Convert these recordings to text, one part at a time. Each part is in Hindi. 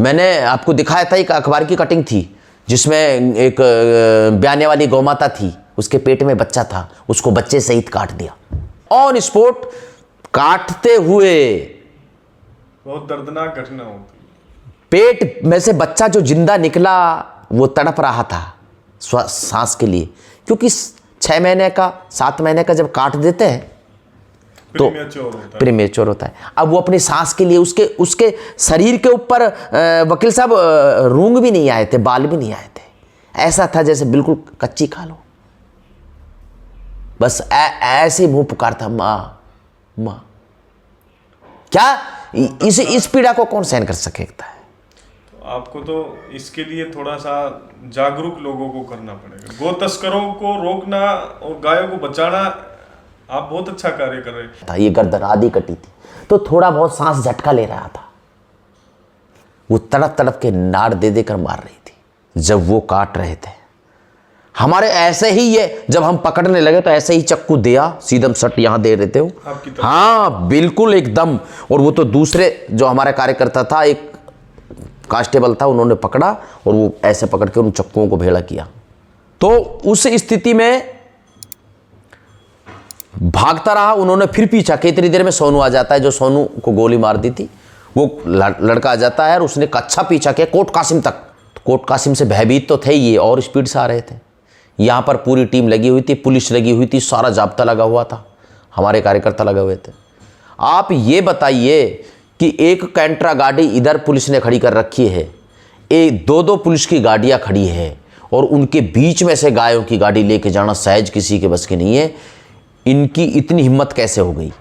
मैंने आपको दिखाया था, एक अखबार की कटिंग थी जिसमें एक ब्याने वाली गौमाता थी, उसके पेट में बच्चा था, उसको बच्चे सहित काट दिया ऑन स्पॉट। काटते हुए बहुत दर्दनाक घटना होती है। पेट में से बच्चा जो जिंदा निकला वो तड़प रहा था सांस के लिए, क्योंकि 6 महीने का 7 महीने का जब काट देते हैं तो प्रीमेच्योर होता है। अब वो अपनी सांस के लिए उसके शरीर के ऊपर वकील साहब रूंग भी नहीं आए थे, बाल भी नहीं आए थे, ऐसा था जैसे बिल्कुल कच्ची खा लो। बस ऐसे मुंह पुकारता, माँ माँ। क्या इस पीड़ा को कौन सहन कर सकता है? तो आपको तो इसके लिए थोड़ा सा जागरूक लोगों को करना पड़ेगा। गो तस्करों को रोकना और गायों को बचाना, आप बहुत अच्छा कार्य कर रहे हैं। ये गर्दन आधी कटी थी तो थोड़ा बहुत सांस झटका ले रहा था। वो तड़प तड़प के नाड़ दे देकर मार रही थी जब वो काट रहे थे। हमारे ऐसे ही ये जब हम पकड़ने लगे तो ऐसे ही चक्कू दिया, सीधम सट यहां दे रहे थे वो, हाँ बिल्कुल एकदम। और वो तो दूसरे जो हमारा कार्यकर्ता था, एक कांस्टेबल था, उन्होंने पकड़ा और वो ऐसे पकड़ के उन चक्कुओं को भेड़ा किया। तो उस स्थिति में भागता रहा, उन्होंने फिर पीछा। कितनी देर में सोनू आ जाता है, जो सोनू को गोली मार दी थी, वो लड़का आ जाता है और उसने अच्छा पीछा किया कोट कासिम तक। कोट कासिम से भयभीत तो थे ये, और स्पीड से आ रहे थे। यहाँ पर पूरी टीम लगी हुई थी, पुलिस लगी हुई थी, सारा जाब्ता लगा हुआ था, हमारे कार्यकर्ता लगे हुए थे। आप ये बताइए कि एक कैंट्रा गाड़ी इधर पुलिस ने खड़ी कर रखी है, दो पुलिस की गाड़ियाँ खड़ी है, और उनके बीच में से गायों की गाड़ी लेके जाना सहज किसी के बस की नहीं है। इनकी इतनी हिम्मत कैसे हो गई?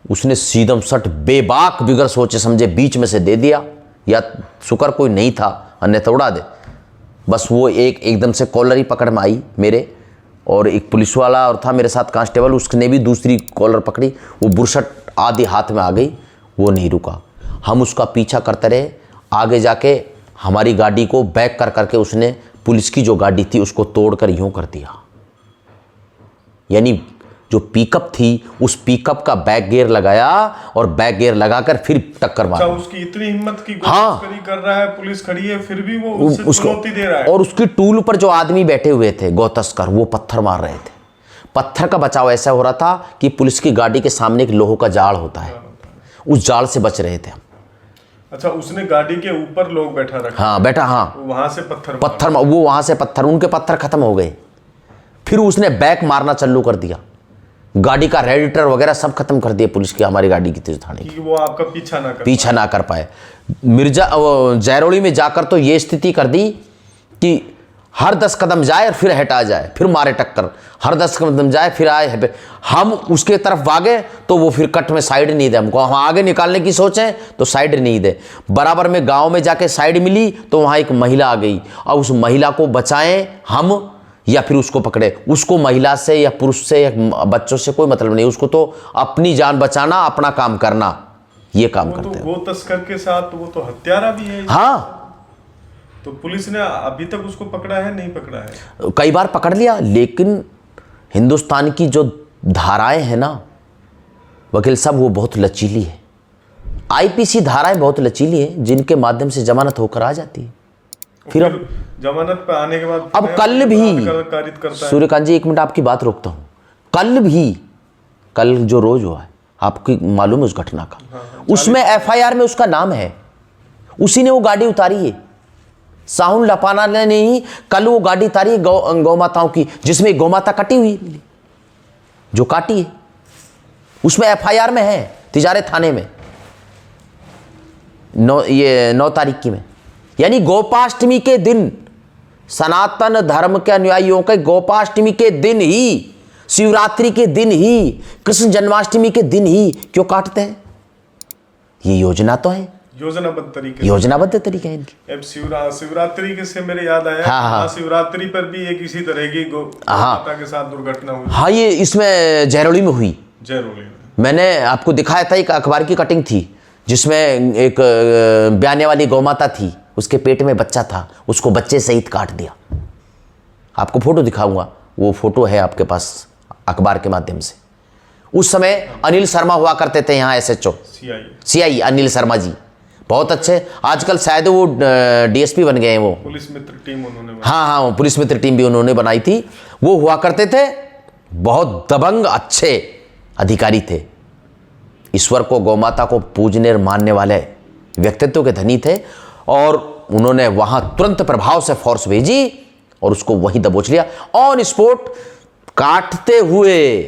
उसने सीधम सट बेबाक बिगर सोचे समझे बीच में से दे दिया, या शुक्र कोई नहीं था, अन्यथा उड़ा दे। बस वो एकदम से कॉलर ही पकड़ में आई मेरे, और एक पुलिस वाला और था मेरे साथ कांस्टेबल, उसने भी दूसरी कॉलर पकड़ी, वो बुरशट आधी हाथ में आ गई, वो नहीं रुका। हम उसका पीछा करते रहे। आगे जाके हमारी गाड़ी को बैक कर करके उसने पुलिस की जो गाड़ी थी उसको तोड़कर यूं कर दिया। यानी जो पिकअप थी उस पिकअप का बैक गियर लगाया और बैक गियर लगाकर फिर टक्कर मारा। उसकी इतनी हिम्मत की हाँ, कर रहा है, पुलिस खड़ी है, फिर भी वो उससे चुनौती दे रहा है। और उसकी टूल पर जो आदमी बैठे हुए थे गौ तस्कर, वो पत्थर मार रहे थे। पत्थर का बचाव ऐसा हो रहा था कि पुलिस की गाड़ी के सामने एक लोहे का जाल होता है, उस जाल से बच रहे थे हम। अच्छा, उसने गाड़ी के ऊपर लोग बैठा रखा? हाँ बैठा, हाँ, वहां से पत्थर वो वहां से पत्थर, उनके पत्थर खत्म हो गए। फिर उसने बैक मारना चालू कर दिया, गाड़ी का रेडिएटर वगैरह सब खत्म कर दिया पुलिस की, हमारी गाड़ी की तेज थाने की, वो आपका पीछा ना कर पाए। जैरोली में जाकर तो ये स्थिति कर दी कि हर 10 कदम जाए और फिर हटा जाए, फिर मारे टक्कर, हर 10 कदम जाए फिर आए। हम उसके तरफ भागे तो वो फिर कट में साइड नहीं दे हमको, हम आगे निकालने की सोचें तो साइड नहीं दे। बराबर में गांव में जाके साइड मिली तो वहाँ एक महिला आ गई, और उस महिला को बचाएं हम या फिर उसको पकड़े। उसको महिला से या पुरुष से या बच्चों से कोई मतलब नहीं, उसको तो अपनी जान बचाना, अपना काम करना, ये काम करते हैं। वो तस्कर के साथ वो तो हत्यारा भी है। हाँ, तो पुलिस ने अभी तक उसको पकड़ा है? नहीं पकड़ा है? कई बार पकड़ लिया, लेकिन हिंदुस्तान की जो धाराएं हैं ना वकील साहब, वो बहुत लचीली है। आईपीसी धाराएं बहुत लचीली है, जिनके माध्यम से जमानत होकर आ जाती है। फिर अब जमानत पे आने के बाद अब कल भी सूर्यकांत जी, 1 मिनट आपकी बात रोकता हूं। कल जो रोज हुआ है, आपकी मालूम है उस घटना का? उसमें एफआईआर में उसका नाम है, उसी ने वो गाड़ी उतारी है। साहुन लपाना ने नहीं, कल वो गाड़ी उतारी है गौ माताओं की, जिसमें गौ माता कटी हुई मिली, जो काटी है उसमें एफआईआर में है, तिजारे थाने में 9 तारीख की में। यानी गोपाष्टमी के दिन, सनातन धर्म के अनुयायियों के गोपाष्टमी के दिन ही, शिवरात्रि के दिन ही, कृष्ण जन्माष्टमी के दिन ही क्यों काटते हैं? ये योजना तो है, योजनाबद्ध तरीके है इनकी। अब शिवरात्रि के से मेरे याद आया, हाँ, शिवरात्रि पर भी एक इसी तरह की माता के साथ दुर्घटना हुई। हाँ, ये इसमें जैरोली में हुई। जैरोली में मैंने आपको दिखाया था, एक अखबार की कटिंग थी जिसमें एक ब्याने वाली गौमाता थी, उसके पेट में बच्चा था, उसको बच्चे सहित काट दिया। आपको फोटो दिखाऊंगा, वो फोटो है आपके पास अखबार के माध्यम से। उस समय अनिल शर्मा हुआ करते थे यहाँ, एसएचओ CI अनिल शर्मा जी, बहुत अच्छे। आजकल शायद वो डीएसपी बन गए हैं वो। पुलिस मित्र टीम उन्होंने बनाई। हाँ, वो पुलिस मित्र टीम भी उन्होंने बनाई थी। वो हुआ करते थे, बहुत दबंग अच्छे अधिकारी थे। ईश्वर को, गौमाता को पूजने और मानने वाले व्यक्तित्व के धनी थे। और उन्होंने वहाँ तुरंत प्रभाव से फोर्स भेजी और उसको वहीं दबोच लिया ऑन स्पॉट, काटते हुए।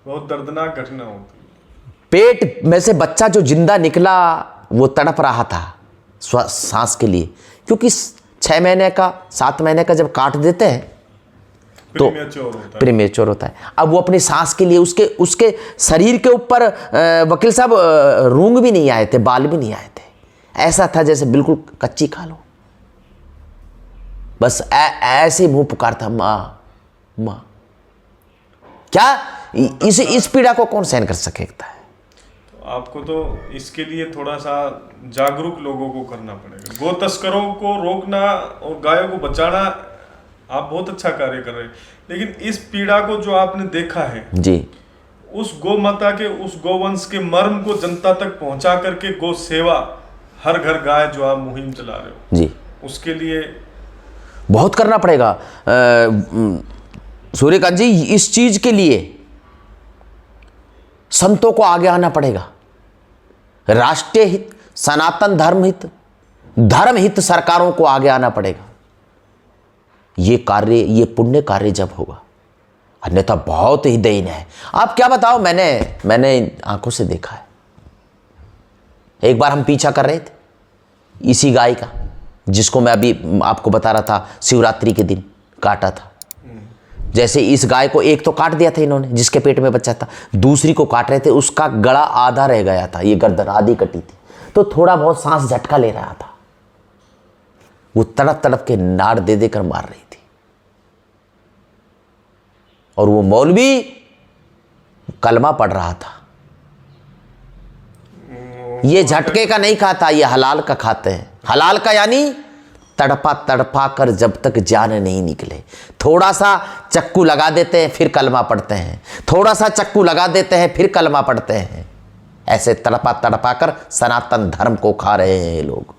बहुत दर्दनाक घटना होती है। पेट में से बच्चा जो जिंदा निकला वो तड़प रहा था सांस के लिए, क्योंकि 6 महीने का 7 महीने का जब काट देते हैं तो प्रीमेच्योर होता है। अब वो अपनी सांस के लिए उसके शरीर के ऊपर वकील साहब रूंग भी नहीं आए थे, बाल भी नहीं आए थे। ऐसा था जैसे बिल्कुल कच्ची खा लो, बस ऐसे मुंह पुकारता, माँ माँ। क्या इस पीड़ा को कौन सहन कर सकता है? तो आपको तो इसके लिए थोड़ा सा जागरूक लोगों को करना पड़ेगा। गो तस्करों को रोकना और गायों को बचाना, आप बहुत अच्छा कार्य कर रहे हैं। लेकिन इस पीड़ा को जो आपने देखा है जी, उस गौ माता के, उस गौवंश के मर्म को जनता तक पहुंचा करके गौ सेवा, हर घर गाय जो आप मुहिम चला रहे हो जी, उसके लिए बहुत करना पड़ेगा सूर्यकांत जी। इस चीज के लिए संतों को आगे आना पड़ेगा। राष्ट्रीय हित, सनातन धर्म हित, धर्म हित सरकारों को आगे आना पड़ेगा। ये कार्य, ये पुण्य कार्य जब होगा, अन्यथा बहुत ही दयनीय है। आप क्या बताओ, मैंने आंखों से देखा है। एक बार हम पीछा कर रहे थे इसी गाय का, जिसको मैं अभी आपको बता रहा था, शिवरात्रि के दिन काटा था। जैसे इस गाय को एक तो काट दिया था इन्होंने, जिसके पेट में बच्चा था, दूसरी को काट रहे थे, उसका गला आधा रह गया था, ये गर्दन आधी कटी थी, तो थोड़ा बहुत सांस झटका ले रहा था। वो तड़प तड़प के नाड़ दे देकर मार रही थी। और वो मौलवी कलमा पढ़ रहा था। ये झटके का नहीं खाता, ये हलाल का खाते हैं। हलाल का यानी तड़पा तड़पा कर जब तक जान नहीं निकले। थोड़ा सा चक्कू लगा देते हैं फिर कलमा पढ़ते हैं, थोड़ा सा चक्कू लगा देते हैं फिर कलमा पढ़ते हैं। ऐसे तड़पा तड़पा कर सनातन धर्म को खा रहे हैं ये लोग।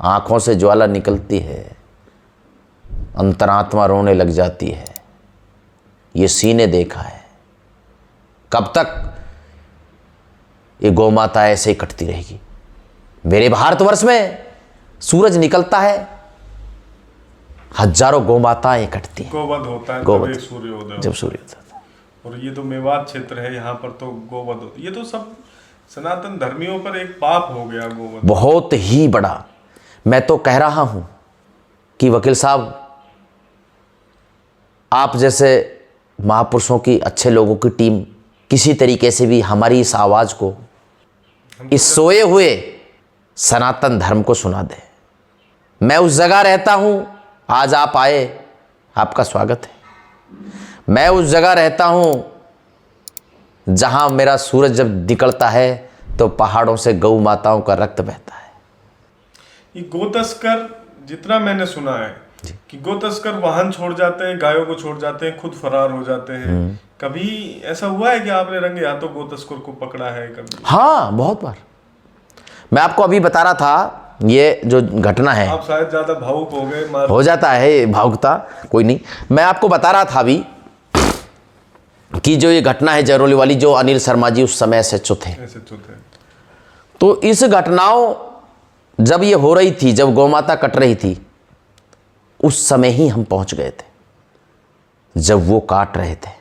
आंखों से ज्वाला निकलती है, अंतरात्मा रोने लग जाती है। ये सीने देखा है। कब तक ये गौ माता ऐसे ही कटती रहेगी? मेरे भारतवर्ष में सूरज निकलता है, हजारों गौ माताएं कटती हैं। गोवध होता है गोवध, सूर्योदय, जब सूर्योदय होता है। और ये तो मेवात क्षेत्र है, यहाँ पर तो गोवध होता है। ये तो सब सनातन धर्मियों पर एक पाप हो गया गोवध, बहुत ही बड़ा। मैं तो कह रहा हूं कि वकील साहब, आप जैसे महापुरुषों की, अच्छे लोगों की टीम किसी तरीके से भी हमारी इस आवाज को, इस सोए हुए सनातन धर्म को सुना दे। मैं उस जगह रहता हूं, आज आप आए, आपका स्वागत है। मैं उस जगह रहता हूं जहां मेरा सूरज जब निकलता है तो पहाड़ों से गौ माताओं का रक्त बहता है। ये गो तस्कर, जितना मैंने सुना है कि गो तस्कर वाहन छोड़ जाते हैं, गायों को छोड़ जाते हैं, खुद फरार हो जाते हैं। कभी ऐसा हुआ है कि आपने रंगे हाथों गो तस्कर को पकड़ा है कभी? हाँ, बहुत बार। मैं आपको अभी बता रहा था, ये जो घटना है, आप शायद ज्यादा भावुक हो गए। हो जाता है भावुकता, कोई नहीं। मैं आपको बता रहा था अभी कि जो ये घटना है जयरोली वाली, जो अनिल शर्मा जी उस समय SHO थे। तो इस घटनाओं जब ये हो रही थी, जब गौमाता कट रही थी, उस समय ही हम पहुंच गए थे। जब वो काट रहे थे,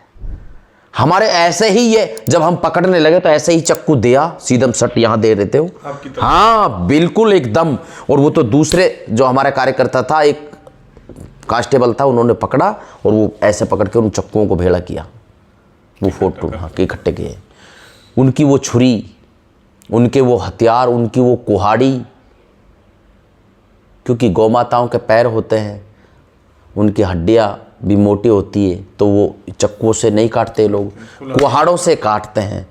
हमारे ऐसे ही ये जब हम पकड़ने लगे तो ऐसे ही चक्कू दिया, सीधम सट यहां दे देते हो। हाँ, बिल्कुल एकदम। और वो तो दूसरे जो हमारा कार्यकर्ता था, एक कांस्टेबल था, उन्होंने पकड़ा और वो ऐसे पकड़ के उन चक्कुओं को भेड़ा किया। वो फोटो के इकट्ठे किए। उनकी वो छुरी, उनके वो हथियार, उनकी वो कुहाड़ी, क्योंकि गौ माताओं के पैर होते हैं, उनकी हड्डियां भी मोटी होती है, तो वो चक्कुओं से नहीं काटते लोग, कुहाड़ों से काटते हैं।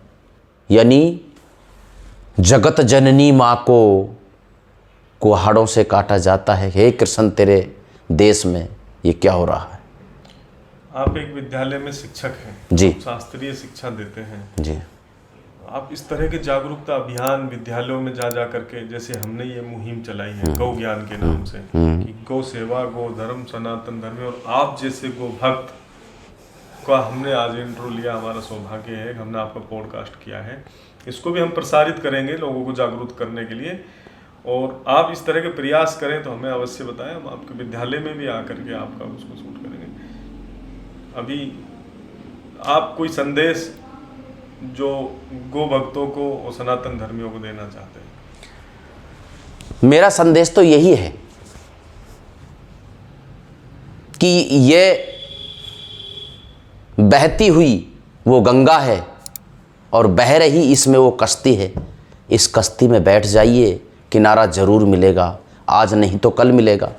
यानी जगत जननी माँ को कुहाड़ों से काटा जाता है। हे कृष्ण, तेरे देश में ये क्या हो रहा है? आप एक विद्यालय में शिक्षक हैं जी, शास्त्रीय शिक्षा देते हैं जी। आप इस तरह के जागरूकता अभियान विद्यालयों में जा करके, जैसे हमने ये मुहिम चलाई है गौ ज्ञान के नाम से कि गौ सेवा, गो धर्म, सनातन धर्म, और आप जैसे गो भक्त का हमने आज इंट्रो लिया, हमारा सौभाग्य है, हमने आपका पॉडकास्ट किया है। इसको भी हम प्रसारित करेंगे लोगों को जागरूक करने के लिए, और आप इस तरह के प्रयास करें तो हमें अवश्य बताएं, हम आपके विद्यालय में भी आकर के आपका उसको शूट करेंगे। अभी आप कोई संदेश जो गो भक्तों को और सनातन धर्मियों को देना चाहते हैं? मेरा संदेश तो यही है कि ये बहती हुई वो गंगा है और बह रही इसमें वो कश्ती है। इस कश्ती में बैठ जाइए, किनारा जरूर मिलेगा, आज नहीं तो कल मिलेगा।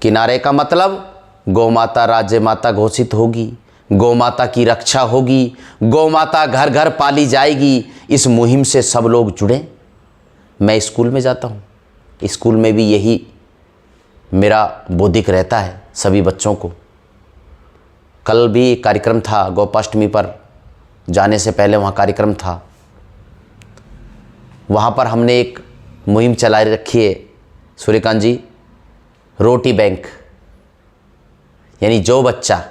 किनारे का मतलब गौ माता राज्य माता घोषित होगी, गौ माता की रक्षा होगी, गौ माता घर घर पाली जाएगी। इस मुहिम से सब लोग जुड़ें। मैं स्कूल में जाता हूँ, स्कूल में भी यही मेरा बौद्धिक रहता है सभी बच्चों को। कल भी कार्यक्रम था, गोपाष्टमी पर जाने से पहले वहाँ कार्यक्रम था। वहाँ पर हमने एक मुहिम चला रखी है सूर्यकांत जी, रोटी बैंक। यानी जो बच्चा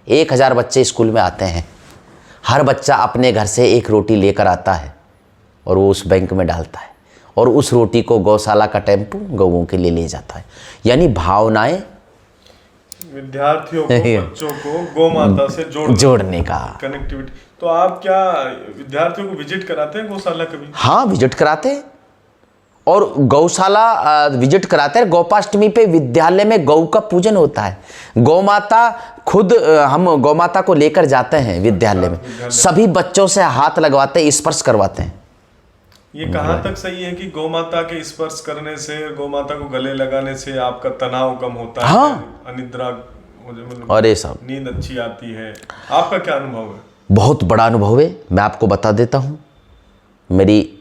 1000 बच्चे स्कूल में आते हैं, हर बच्चा अपने घर से एक रोटी लेकर आता है और वो उस बैंक में डालता है, और उस रोटी को गौशाला का टेम्पो गौओं के लिए ले जाता है। यानी भावनाएं विद्यार्थियों को, बच्चों को गौ माता से जोड़ने का कनेक्टिविटी। तो आप क्या विद्यार्थियों को विजिट कराते हैं गौशाला कभी? हाँ, विजिट कराते हैं, और गौशाला विजिट कराते हैं। गोपाष्टमी पे विद्यालय में गौ का पूजन होता है। गौ माता खुद, हम गौ माता को लेकर जाते हैं विद्यालय में, सभी बच्चों से हाथ लगवाते हैं, स्पर्श करवाते हैं। ये कहाँ तक सही है कि गौ माता के स्पर्श करने से, गौ माता को गले लगाने से आपका तनाव कम होता है? हाँ। अनिद्रा, अरे साहब, नींद अच्छी आती है? आपका क्या अनुभव है? बहुत बड़ा अनुभव है, मैं आपको बता देता हूँ। मेरी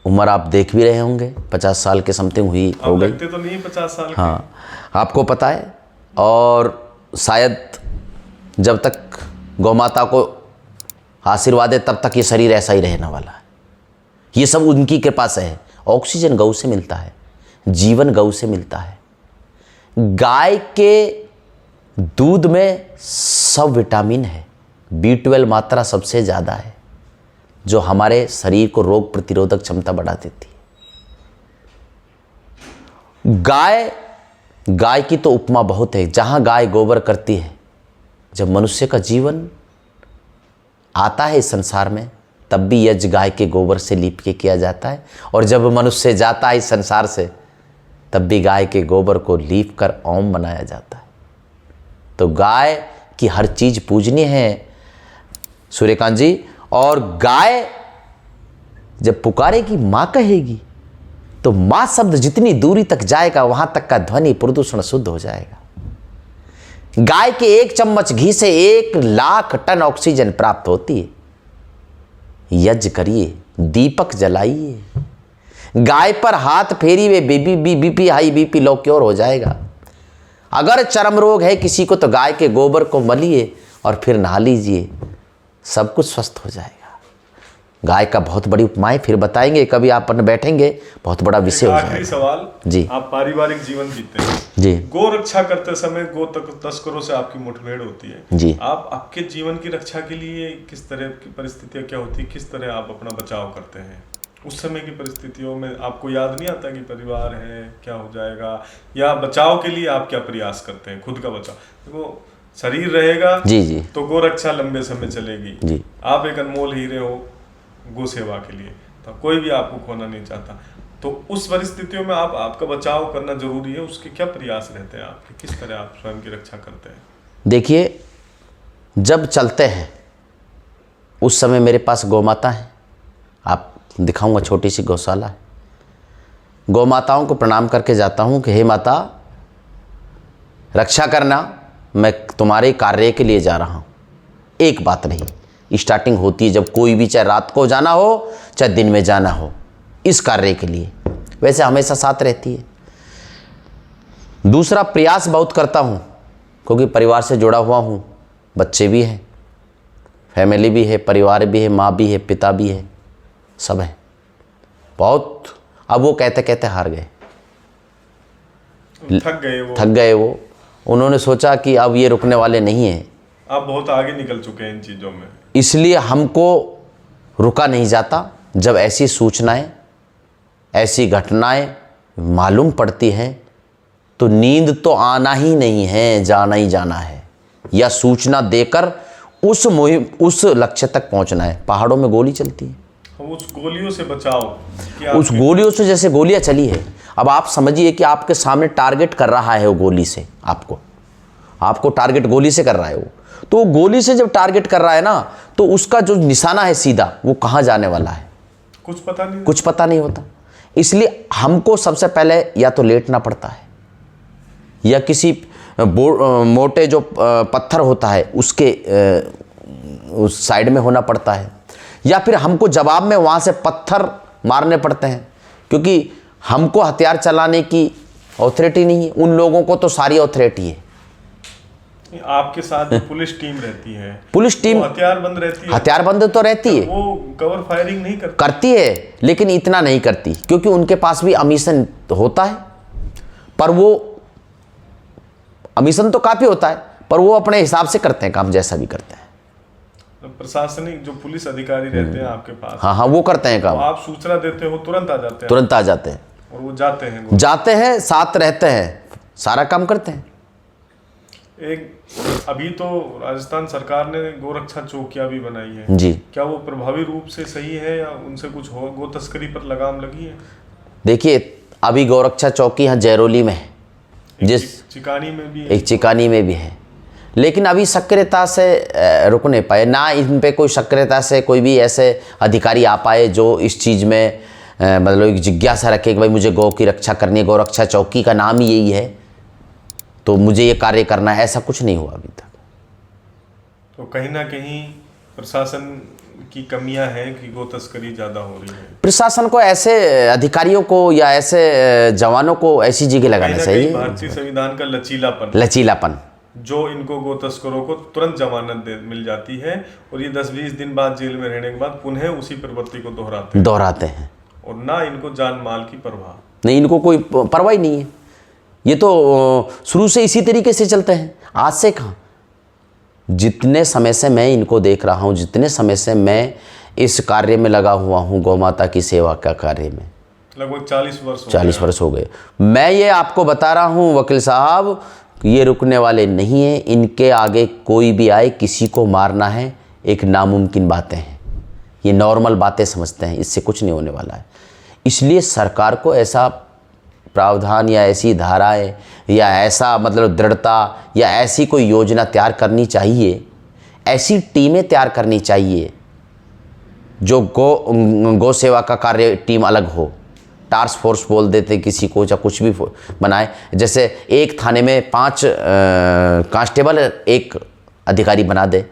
उम्र आप देख भी रहे होंगे, 50 साल के समथिंग हुई हो गई। लगते तो नहीं 50 साल के। हाँ, आपको पता है, और शायद जब तक गौ माता को आशीर्वाद है तब तक ये शरीर ऐसा ही रहने वाला है। ये सब उनकी कृपा से है। ऑक्सीजन गौ से मिलता है, जीवन गौ से मिलता है। गाय के दूध में सब विटामिन है, B12 मात्रा सबसे ज़्यादा है, जो हमारे शरीर को रोग प्रतिरोधक क्षमता बढ़ा देती है। गाय की तो उपमा बहुत है। जहाँ गाय गोबर करती है, जब मनुष्य का जीवन आता है इस संसार में, तब भी यज्ञ गाय के गोबर से लीप के किया जाता है, और जब मनुष्य जाता है इस संसार से, तब भी गाय के गोबर को लीप कर ओम बनाया जाता है। तो गाय की हर चीज़ पूजनीय है सूर्यकांत जी। और गाय जब पुकारेगी, माँ कहेगी, तो माँ शब्द जितनी दूरी तक जाएगा वहां तक का ध्वनि प्रदूषण शुद्ध हो जाएगा। गाय के 1 चम्मच घी से 1 लाख टन ऑक्सीजन प्राप्त होती है। यज्ञ करिए, दीपक जलाइए, गाय पर हाथ फेरी वे BP high, BP low cure हो जाएगा। अगर चर्म रोग है किसी को तो गाय के गोबर को मलिए और फिर नहा लीजिए, सब कुछ स्वस्थ हो जाएगा। गाय का बहुत बड़ी उपमाएं फिर बताएंगे, कभी आप बैठेंगे, बहुत बड़ा विषय हो जाएगा। आखिरी सवाल जी, आप पारिवारिक जीवन जीते हैं जी, गो रक्षा करते समय गो तस्करों से आपकी मुठभेड़ होती है जी, आप आपके जीवन की रक्षा के लिए किस तरह की परिस्थितियां क्या होती है, किस तरह आप अपना बचाव करते हैं? उस समय की परिस्थितियों में आपको याद नहीं आता कि परिवार है, क्या हो जाएगा, या बचाव के लिए आप क्या प्रयास करते हैं, खुद का बचाव? देखो, शरीर रहेगा जी, जी, तो गो रक्षा लंबे समय चलेगी। जी। आप एक अनमोल हीरे हो गो सेवा के लिए, तो कोई भी आपको खोना नहीं चाहता। तो उस परिस्थितियों में आपका बचाव करना जरूरी है, उसके क्या प्रयास रहते हैं आपके, किस तरह आप स्वयं की रक्षा करते हैं? देखिए, जब चलते हैं उस समय मेरे पास गौ माता है, आप दिखाऊंगा, छोटी सी गौशाला है। गौ माताओं को प्रणाम करके जाता हूँ कि हे माता, रक्षा करना, मैं तुम्हारे कार्य के लिए जा रहा हूँ। एक बात नहीं, स्टार्टिंग होती है जब कोई भी, चाहे रात को जाना हो चाहे दिन में जाना हो, इस कार्य के लिए, वैसे हमेशा साथ रहती है। दूसरा, प्रयास बहुत करता हूँ क्योंकि परिवार से जुड़ा हुआ हूँ, बच्चे भी हैं, फैमिली भी है, परिवार भी है, माँ भी है, पिता भी है, सब है बहुत। अब वो कहते कहते हार गए, थक गए वो। उन्होंने सोचा कि अब ये रुकने वाले नहीं हैं, आप बहुत आगे निकल चुके हैं इन चीज़ों में, इसलिए हमको रुका नहीं जाता। जब ऐसी सूचनाएं, ऐसी घटनाएं मालूम पड़ती हैं तो नींद तो आना ही नहीं है, जाना ही जाना है, या सूचना देकर उस मुहिम, उस लक्ष्य तक पहुंचना है। पहाड़ों में गोली चलती है, उस गोलियों से बचाओ कि उस गोलियों से, जैसे गोलियां चली है, अब आप समझिए कि आपके सामने टारगेट कर रहा है वो गोली से, आपको टारगेट गोली से कर रहा है वो, तो गोली से जब टारगेट कर रहा है ना, तो उसका जो निशाना है सीधा, वो कहाँ जाने वाला है कुछ पता नहीं होता। इसलिए हमको सबसे पहले या तो लेटना पड़ता है, या किसी मोटे जो पत्थर होता है उसके उस साइड में होना पड़ता है, या फिर हमको जवाब में वहाँ से पत्थर मारने पड़ते हैं, क्योंकि हमको हथियार चलाने की ऑथोरिटी नहीं है, उन लोगों को तो सारी ऑथोरिटी है। आपके साथ जो पुलिस टीम रहती है, पुलिस टीम हथियारबंद रहती है, हथियारबंद तो रहती है, वो कवर फायरिंग नहीं करती है, लेकिन इतना नहीं करती, क्योंकि उनके पास भी अमीशन होता है, पर वो अमीशन तो काफ़ी होता है, पर वो अपने हिसाब से करते हैं काम, जैसा भी करते हैं। प्रशासनिक जो पुलिस अधिकारी रहते हैं आपके पास, हाँ, वो करते हैं काम, तो आप सूचना देते हो तुरंत आ जाते हैं, और वो जाते हैं, साथ रहते हैं, सारा काम करते हैं। अभी तो राजस्थान सरकार ने गोरक्षा चौकियां भी बनाई है जी, क्या वो प्रभावी रूप से सही है, या उनसे कुछ गो तस्करी पर लगाम लगी है? देखिए, अभी गोरक्षा चौकी यहाँ जैरोली में है, चिकानी में भी है, एक चिकानी में भी है, लेकिन अभी सक्रियता से रुक नहीं पाए ना, इन पे कोई सक्रियता से कोई भी ऐसे अधिकारी आ पाए जो इस चीज़ में मतलब एक जिज्ञासा रखे कि भाई मुझे गौ की रक्षा करनी है, गोरक्षा चौकी का नाम ही यही है, तो मुझे ये कार्य करना है, ऐसा कुछ नहीं हुआ अभी तक। तो कहीं ना कहीं प्रशासन की कमियां हैं कि गो तस्करी ज़्यादा हो रही है। प्रशासन को ऐसे अधिकारियों को या ऐसे जवानों को ऐसी जगह लगाना चाहिए। भारतीय संविधान का लचीलापन जो इनको गो तस्करों को तुरंत जमानत मिल जाती है, और ये 10-20 दिन बाद जेल में रहने के बाद पुनः उसी प्रवृत्ति को दोहराते हैं, और ना इनको जान माल की परवाह नहीं, इनको कोई परवाह ही नहीं है। ये तो शुरू से इसी तरीके से चलते हैं, आज से कहाँ। जितने समय से मैं इनको देख रहा हूँ, जितने समय से मैं इस कार्य में लगा हुआ हूँ, गौ माता की सेवा का कार्य में, लगभग 40 वर्ष हो गए। मैं ये आपको बता रहा हूँ वकील साहब, ये रुकने वाले नहीं हैं, इनके आगे कोई भी आए, किसी को मारना है एक नामुमकिन बातें हैं, ये नॉर्मल बातें समझते हैं, इससे कुछ नहीं होने वाला है। इसलिए सरकार को ऐसा प्रावधान या ऐसी धाराएं या ऐसा मतलब दृढ़ता या ऐसी कोई योजना तैयार करनी चाहिए, ऐसी टीमें तैयार करनी चाहिए जो गौ सेवा का कार्य टीम अलग हो, टास्क फोर्स बोल देते किसी को, या कुछ भी बनाए, जैसे एक थाने में 5 कांस्टेबल एक अधिकारी बना दे,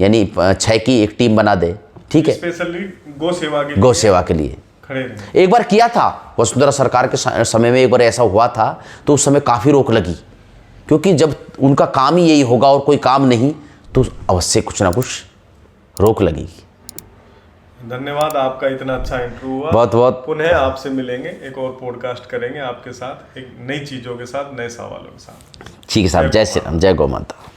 यानी 6 की एक टीम बना दे, ठीक है, स्पेशली गौ सेवा के लिए खड़े रहे। एक बार किया था वसुंधरा सरकार के समय में, एक बार ऐसा हुआ था, तो उस समय काफ़ी रोक लगी, क्योंकि जब उनका काम ही यही होगा और कोई काम नहीं, तो अवश्य कुछ ना कुछ रोक लगेगी। धन्यवाद, आपका इतना अच्छा इंटरव्यू हुआ। बहुत पुनः आपसे मिलेंगे, एक और पॉडकास्ट करेंगे आपके साथ, एक नई चीज़ों के साथ, नए सवालों के साथ। ठीक है साहब, जय श्री राम, जय गौ माता।